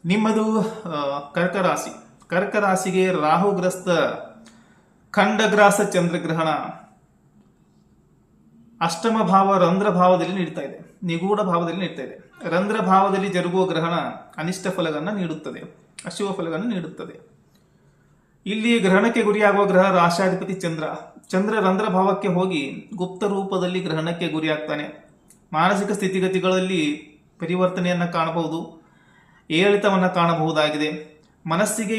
ನಿಮ್ಮದು ಕರ್ಕ ರಾಶಿ. ಕರ್ಕ ರಾಶಿಗೆ ರಾಹುಗ್ರಸ್ತ ಖಂಡಗ್ರಾಸ ಚಂದ್ರಗ್ರಹಣ ಅಷ್ಟಮ ಭಾವ ರಂಧ್ರ ಭಾವದಲ್ಲಿ ನೀಡ್ತಾ ಇದೆ, ನಿಗೂಢ ಭಾವದಲ್ಲಿ ನೀಡ್ತಾ ಇದೆ. ರಂಧ್ರ ಭಾವದಲ್ಲಿ ಜರುಗುವ ಗ್ರಹಣ ಅನಿಷ್ಟ ಫಲಗಳನ್ನು ನೀಡುತ್ತದೆ, ಅಶುಭ ಫಲಗಳನ್ನು ನೀಡುತ್ತದೆ. ಇಲ್ಲಿ ಗ್ರಹಣಕ್ಕೆ ಗುರಿಯಾಗುವ ಗ್ರಹ ರಾಶಾಧಿಪತಿ ಚಂದ್ರ. ಚಂದ್ರ ರಂಧ್ರ ಭಾವಕ್ಕೆ ಹೋಗಿ ಗುಪ್ತ ರೂಪದಲ್ಲಿ ಗ್ರಹಣಕ್ಕೆ ಗುರಿಯಾಗ್ತಾನೆ. ಮಾನಸಿಕ ಸ್ಥಿತಿಗತಿಗಳಲ್ಲಿ ಪರಿವರ್ತನೆಯನ್ನು ಕಾಣಬಹುದು, ಏರಿಳಿತವನ್ನು ಕಾಣಬಹುದಾಗಿದೆ. ಮನಸ್ಸಿಗೆ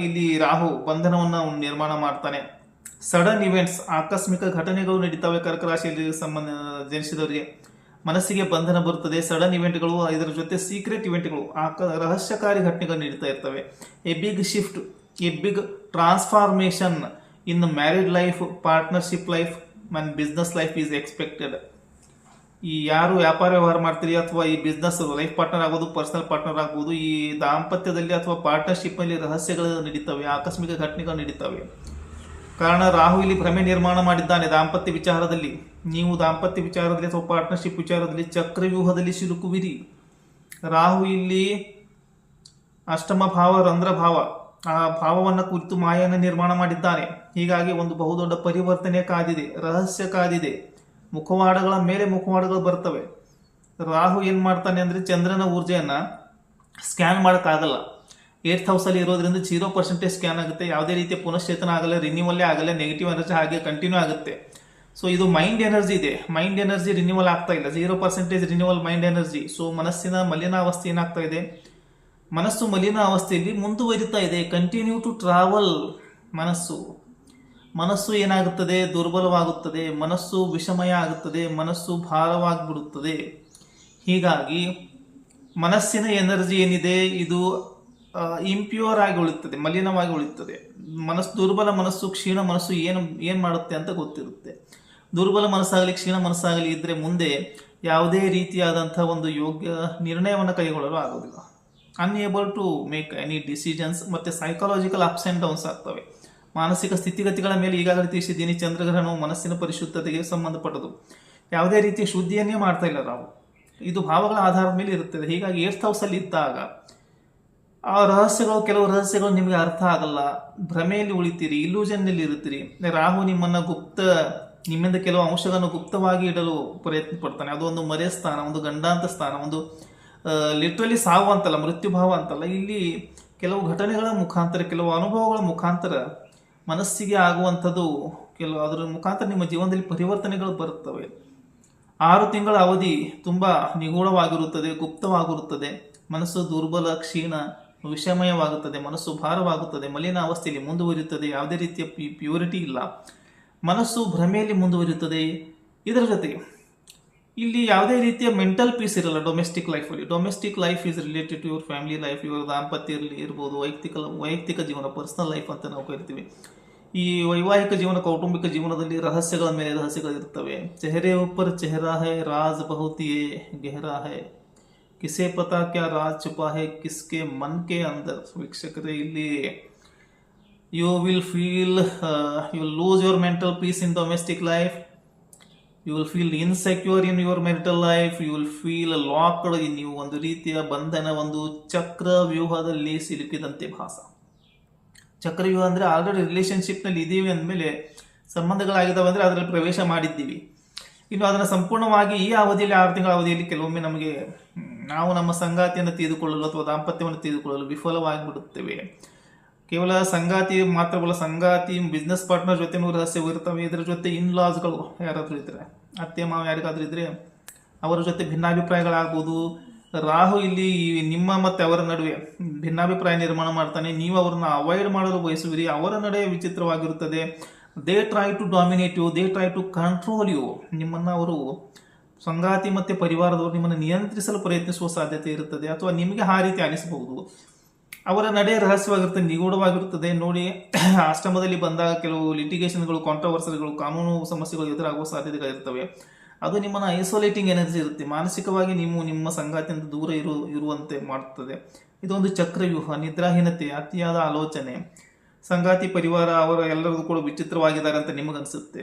ಇಲ್ಲಿ ರಾಹು ಬಂಧನವನ್ನು ನಿರ್ಮಾಣ ಮಾಡ್ತಾನೆ. ಸಡನ್ ಇವೆಂಟ್ಸ್, ಆಕಸ್ಮಿಕ ಘಟನೆಗಳು ನಡೀತವೆ. ಕರ್ಕ ರಾಶಿಯಲ್ಲಿ ಜನಿಸಿದವರಿಗೆ ಮನಸ್ಸಿಗೆ ಬಂಧನ ಬರುತ್ತದೆ. ಸಡನ್ ಇವೆಂಟ್ಗಳು, ಇದರ ಜೊತೆ ಸೀಕ್ರೆಟ್ ಇವೆಂಟ್ಗಳು, ರಹಸ್ಯಕಾರಿ ಘಟನೆಗಳು ನಡೀತಾ ಇರ್ತವೆ. A big shift, a big transformation in married life, partnership life and business life is expected. ಈ ಯಾರು ವ್ಯಾಪಾರ ವ್ಯವಹಾರ ಮಾಡ್ತೀರಿ ಅಥವಾ ಈ ಬಿಸ್ನೆಸ್ ಲೈಫ್ ಪಾರ್ಟ್ನರ್ ಆಗೋದು, ಪರ್ಸನಲ್ ಪಾರ್ಟ್ನರ್ ಆಗ್ಬೋದು, ಈ ದಾಂಪತ್ಯದಲ್ಲಿ ಅಥವಾ ಪಾರ್ಟ್ನರ್ಶಿಪ್ ನಲ್ಲಿ ರಹಸ್ಯಗಳು ನಡೀತವೆ, ಆಕಸ್ಮಿಕ ಘಟನೆಗಳು ನಡೀತವೆ. ಕಾರಣ ರಾಹು ಇಲ್ಲಿ ಭ್ರಮೆ ನಿರ್ಮಾಣ ಮಾಡಿದ್ದಾನೆ ದಾಂಪತ್ಯ ವಿಚಾರದಲ್ಲಿ. ನೀವು ದಾಂಪತ್ಯ ವಿಚಾರದಲ್ಲಿ ಅಥವಾ ಪಾರ್ಟ್ನರ್ಶಿಪ್ ವಿಚಾರದಲ್ಲಿ ಚಕ್ರವ್ಯೂಹದಲ್ಲಿ ಸಿಲುಕುವಿರಿ. ರಾಹು ಇಲ್ಲಿ ಅಷ್ಟಮ ಭಾವ ರಂಧ್ರ ಭಾವ, ಆ ಭಾವವನ್ನು ಕುರಿತು ಮಾಯವನ್ನು ನಿರ್ಮಾಣ ಮಾಡಿದ್ದಾನೆ. ಹೀಗಾಗಿ ಒಂದು ಬಹುದೊಡ್ಡ ಪರಿವರ್ತನೆ ಕಾದಿದೆ, ರಹಸ್ಯ ಕಾದಿದೆ. ಮುಖವಾಡಗಳ ಮೇಲೆ ಮುಖವಾಡಗಳು ಬರ್ತವೆ. ರಾಹು ಏನ್ ಮಾಡ್ತಾನೆ ಅಂದ್ರೆ ಚಂದ್ರನ ಊರ್ಜೆಯನ್ನ ಸ್ಕ್ಯಾನ್ ಮಾಡೋಕ್ಕಾಗಲ್ಲ. 8th ಹೌಸಲ್ಲಿ ಇರೋದ್ರಿಂದ 0% ಸ್ಕ್ಯಾನ್ ಆಗುತ್ತೆ. ಯಾವುದೇ ರೀತಿಯ ಪುನಶ್ಚೇತನ ಆಗಲ್ಲ, ರಿನ್ಯೂವಲ್ಲೇ ಆಗಲ್ಲ, ನೆಗೆಟಿವ್ ಎನರ್ಜಿ ಹಾಗೆ ಕಂಟಿನ್ಯೂ ಆಗುತ್ತೆ. ಸೊ ಇದು ಮೈಂಡ್ ಎನರ್ಜಿ ಇದೆ, ಮೈಂಡ್ ಎನರ್ಜಿ ರಿನ್ಯೂವಲ್ ಆಗ್ತಾ ಇಲ್ಲ, 0% ರಿನ್ಯೂವಲ್ ಮೈಂಡ್ ಎನರ್ಜಿ. ಸೊ ಮನಸ್ಸಿನ ಮಲಿನಾವಸ್ಥೆ ಏನಾಗ್ತಾ ಇದೆ, ಮನಸ್ಸು ಮಲಿನ ಅವಸ್ಥೆಯಲ್ಲಿ ಮುಂದುವರಿತಾ ಇದೆ. Continue to travel. ಮನಸ್ಸು ಏನಾಗುತ್ತದೆ, ದುರ್ಬಲವಾಗುತ್ತದೆ, ಮನಸ್ಸು ವಿಷಮಯ ಆಗುತ್ತದೆ, ಮನಸ್ಸು ಭಾರವಾಗಿಬಿಡುತ್ತದೆ. ಹೀಗಾಗಿ ಮನಸ್ಸಿನ ಎನರ್ಜಿ ಏನಿದೆ ಇದು ಇಂಪ್ಯೂರ್ ಆಗಿ ಉಳಿಯುತ್ತದೆ, ಮಲಿನವಾಗಿ ಉಳಿಯುತ್ತದೆ. ದುರ್ಬಲ ಮನಸ್ಸು, ಕ್ಷೀಣ ಮನಸ್ಸು ಏನು ಮಾಡುತ್ತೆ ಅಂತ ಗೊತ್ತಿರುತ್ತೆ. ದುರ್ಬಲ ಮನಸ್ಸಾಗಲಿ ಕ್ಷೀಣ ಮನಸ್ಸಾಗಲಿ ಇದ್ರೆ ಮುಂದೆ ಯಾವುದೇ ರೀತಿಯಾದಂತಹ ಒಂದು ಯೋಗ್ಯ ನಿರ್ಣಯವನ್ನು ಕೈಗೊಳ್ಳಲು ಆಗೋದಿಲ್ಲ. Unable to make any decisions. ಮತ್ತೆ ಸೈಕಾಲಜಿಕಲ್ ಅಪ್ಸ್ ಅಂಡ್ ಡೌನ್ಸ್ ಆಗ್ತವೆ. ಮಾನಸಿಕ ಸ್ಥಿತಿಗತಿಗಳ ಮೇಲೆ ಈಗಾಗಲೇ ತಿಳಿಸಿದ್ದೀನಿ. ಚಂದ್ರಗ್ರಹಣವು ಮನಸ್ಸಿನ ಪರಿಶುದ್ಧತೆಗೆ ಸಂಬಂಧಪಟ್ಟದು. ಯಾವುದೇ ರೀತಿಯ ಶುದ್ಧಿಯನ್ನೇ ಮಾಡ್ತಾ ಇಲ್ಲ ನಾವು. ಇದು ಭಾವಗಳ ಆಧಾರದ ಮೇಲೆ ಇರುತ್ತದೆ. ಹೀಗಾಗಿ 8th ಹೌಸಲ್ಲಿ ಇದ್ದಾಗ ಆ ಕೆಲವು ರಹಸ್ಯಗಳು ನಿಮಗೆ ಅರ್ಥ ಆಗಲ್ಲ, ಭ್ರಮೆಯಲ್ಲಿ ಉಳಿತೀರಿ, ಇಲ್ಯೂಷನ್ನಲ್ಲಿ ಇರುತ್ತೀರಿ. ರಾಹು ನಿಮ್ಮಿಂದ ಕೆಲವು ಅಂಶಗಳನ್ನು ಗುಪ್ತವಾಗಿ ಇಡಲು ಪ್ರಯತ್ನ ಪಡ್ತಾನೆ. ಅದು ಒಂದು ಮರೆ ಸ್ಥಾನ, ಒಂದು ಗಂಡಾಂತ ಸ್ಥಾನ, ಒಂದು ಲಿಟ್ರಲಿ ಸಾವು ಅಂತಲ್ಲ, ಮೃತ್ಯುಭಾವ ಅಂತಲ್ಲ. ಇಲ್ಲಿ ಕೆಲವು ಘಟನೆಗಳ ಮುಖಾಂತರ, ಕೆಲವು ಅನುಭವಗಳ ಮುಖಾಂತರ ಮನಸ್ಸಿಗೆ ಆಗುವಂಥದ್ದು, ಅದರ ಮುಖಾಂತರ ನಿಮ್ಮ ಜೀವನದಲ್ಲಿ ಪರಿವರ್ತನೆಗಳು ಬರುತ್ತವೆ. 6 ತಿಂಗಳ ಅವಧಿ ತುಂಬ ನಿಗೂಢವಾಗಿರುತ್ತದೆ, ಗುಪ್ತವಾಗಿರುತ್ತದೆ. ಮನಸ್ಸು ದುರ್ಬಲ, ಕ್ಷೀಣ, ವಿಷಮಯವಾಗುತ್ತದೆ, ಮನಸ್ಸು ಭಾರವಾಗುತ್ತದೆ, ಮಲಿನ ಅವಸ್ಥೆಯಲ್ಲಿ ಮುಂದುವರಿಯುತ್ತದೆ. ಯಾವುದೇ ರೀತಿಯ ಪ್ಯೂರಿಟಿ ಇಲ್ಲ, ಮನಸ್ಸು ಭ್ರಮೆಯಲ್ಲಿ ಮುಂದುವರಿಯುತ್ತದೆ. ಇದರ ಜೊತೆಗೆ ಇಲ್ಲಿ ಯಾವುದೇ ರೀತಿಯ ಮೆಂಟಲ್ ಪೀಸ್ ಇರಲ್ಲ ಡೊಮೆಸ್ಟಿಕ್ ಲೈಫಲ್ಲಿ. Domestic life is related to your family life, ಇವರ ದಾಂಪತ್ಯ ಇರ್ಬೋದು, ವೈಯಕ್ತಿಕ ಜೀವನ, ಪರ್ಸನಲ್ ಲೈಫ್ ಅಂತ ನಾವು ಕರಿತೀವಿ. ಈ ವೈವಾಹಿಕ ಜೀವನ, ಕೌಟುಂಬಿಕ ಜೀವನದಲ್ಲಿ ರಹಸ್ಯಗಳ ಮೇಲೆ ರಹಸ್ಯಗಳಿರ್ತವೆ. ಚೆಹರೆ ಉಪ್ಪರ್ ಚೆಹರಾ ಹೈ, ರಾಜ್ ಬಹುತ್ ಯೇ ಗೆಹರಾ ಹೈ, ಕಿಸೆ ಪತಾ ಕ್ಯಾ ರಾಜ್ ಚುಪಾ ಹೈ, ಕಿಸ್ಕೆ ಮನ್ ಕೆ ಅಂದರ್. ವೀಕ್ಷಕರೇ, ಇಲ್ಲಿ you will lose your mental peace in domestic life. You will feel insecure in your marital life. You will feel locked in. ನೀವು ಒಂದು ರೀತಿಯ ಬಂಧನ, ಒಂದು ಚಕ್ರವ್ಯೂಹದಲ್ಲಿ ಸಿಲುಕಿದಂತೆ ಭಾಸ. ಚಕ್ರವ್ಯೂಹ ಅಂದರೆ ಆಲ್ರೆಡಿ ರಿಲೇಷನ್ಶಿಪ್ನಲ್ಲಿ ಇದ್ದೀವಿ ಅಂದಮೇಲೆ, ಸಂಬಂಧಗಳಾಗಿದ್ದಾವೆ ಅಂದರೆ ಅದರಲ್ಲಿ ಪ್ರವೇಶ ಮಾಡಿದ್ದೀವಿ. ಇನ್ನು ಅದನ್ನು ಸಂಪೂರ್ಣವಾಗಿ ಈ ಅವಧಿಯಲ್ಲಿ, 6 ತಿಂಗಳ ಅವಧಿಯಲ್ಲಿ ಕೆಲವೊಮ್ಮೆ ನಾವು ನಮ್ಮ ಸಂಗಾತಿಯನ್ನು ತಿಳಿದುಕೊಳ್ಳಲು ಅಥವಾ ದಾಂಪತ್ಯವನ್ನು ತಿಳಿದುಕೊಳ್ಳಲು ವಿಫಲವಾಗಿಬಿಡುತ್ತೇವೆ. ಕೇವಲ ಸಂಗಾತಿ ಮಾತ್ರವಲ್ಲ, ಸಂಗಾತಿ ಬಿಸ್ನೆಸ್ ಪಾರ್ಟ್ನರ್ ಜೊತೆ ರಹಸ್ಯವು ಇರ್ತವೆ. ಇದರ ಜೊತೆ ಇನ್ಲಾಸ್ಗಳು ಯಾರಾದರೂ ಇದ್ರೆ, ಅತ್ತೆ ಮಾವ ಯಾರಿಗಾದ್ರೂ ಇದ್ರೆ ಅವರ ಜೊತೆ ಭಿನ್ನಾಭಿಪ್ರಾಯಗಳಾಗ್ಬೋದು. ರಾಹು ಇಲ್ಲಿ ನಿಮ್ಮ ಮತ್ತು ಅವರ ನಡುವೆ ಭಿನ್ನಾಭಿಪ್ರಾಯ ನಿರ್ಮಾಣ ಮಾಡ್ತಾನೆ. ನೀವು ಅವರನ್ನು ಅವಾಯ್ಡ್ ಮಾಡಲು ಬಯಸುವಿರಿ. ಅವರ ನಡೆ ವಿಚಿತ್ರವಾಗಿರುತ್ತದೆ. They try to dominate you, they try to control you. ನಿಮ್ಮನ್ನು ಅವರು, ಸಂಗಾತಿ ಮತ್ತು ಪರಿವಾರದವರು ನಿಮ್ಮನ್ನು ನಿಯಂತ್ರಿಸಲು ಪ್ರಯತ್ನಿಸುವ ಸಾಧ್ಯತೆ ಇರುತ್ತದೆ, ಅಥವಾ ನಿಮಗೆ ಆ ರೀತಿ ಅನಿಸಬಹುದು. ಅವರ ನಡೆ ರಹಸ್ಯವಾಗಿರುತ್ತದೆ, ನಿಗೂಢವಾಗಿರುತ್ತದೆ. ನೋಡಿ, ಆಶ್ರಮದಲ್ಲಿ ಬಂದಾಗ ಕೆಲವು ಲಿಟಿಗೇಷನ್ಗಳು, ಕಾಂಟ್ರವರ್ಸಲ್ಗಳು, ಕಾನೂನು ಸಮಸ್ಯೆಗಳು ಎದುರಾಗುವ ಸಾಧ್ಯತೆಗಳಿರ್ತವೆ. ಅದು ನಿಮ್ಮನ್ನು ಐಸೋಲೇಟಿಂಗ್ ಎನರ್ಜಿ ಇರುತ್ತೆ. ಮಾನಸಿಕವಾಗಿ ನೀವು ನಿಮ್ಮ ಸಂಗಾತಿಯಿಂದ ದೂರ ಇರುವಂತೆ ಮಾಡುತ್ತದೆ. ಇದೊಂದು ಚಕ್ರವ್ಯೂಹ. ನಿದ್ರಾಹೀನತೆ, ಅತಿಯಾದ ಆಲೋಚನೆ, ಸಂಗಾತಿ ಪರಿವಾರ ಅವರ ಎಲ್ಲರಿಗೂ ಕೂಡ ವಿಚಿತ್ರವಾಗಿದ್ದಾರೆ ಅಂತ ನಿಮಗನ್ಸುತ್ತೆ.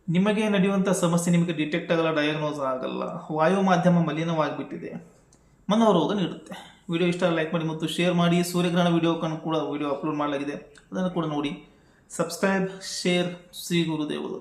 ನಿಮಗೆ ನಡೆಯುವಂಥ ಸಮಸ್ಯೆ ನಿಮಗೆ ಡಿಟೆಕ್ಟ್ ಆಗಲ್ಲ, ಡಯಾಗ್ನೋಸ್ ಆಗಲ್ಲ. ವಾಯು ಮಾಧ್ಯಮ ಮಲಿನವಾಗಿಬಿಟ್ಟಿದೆ, ಮನೋರೋಗ ನೀಡುತ್ತೆ. ವಿಡಿಯೋ ಇಷ್ಟ ಲೈಕ್ ಮಾಡಿ ಮತ್ತು ಶೇರ್ ಮಾಡಿ. ಸೂರ್ಯಗ್ರಹಣ ವಿಡಿಯೋ ಕೂಡ ಅಪ್ಲೋಡ್ ಮಾಡಲಾಗಿದೆ, ಅದನ್ನು ಕೂಡ ನೋಡಿ. Subscribe, share. ಶ್ರೀ ಗುರುದೇವರು.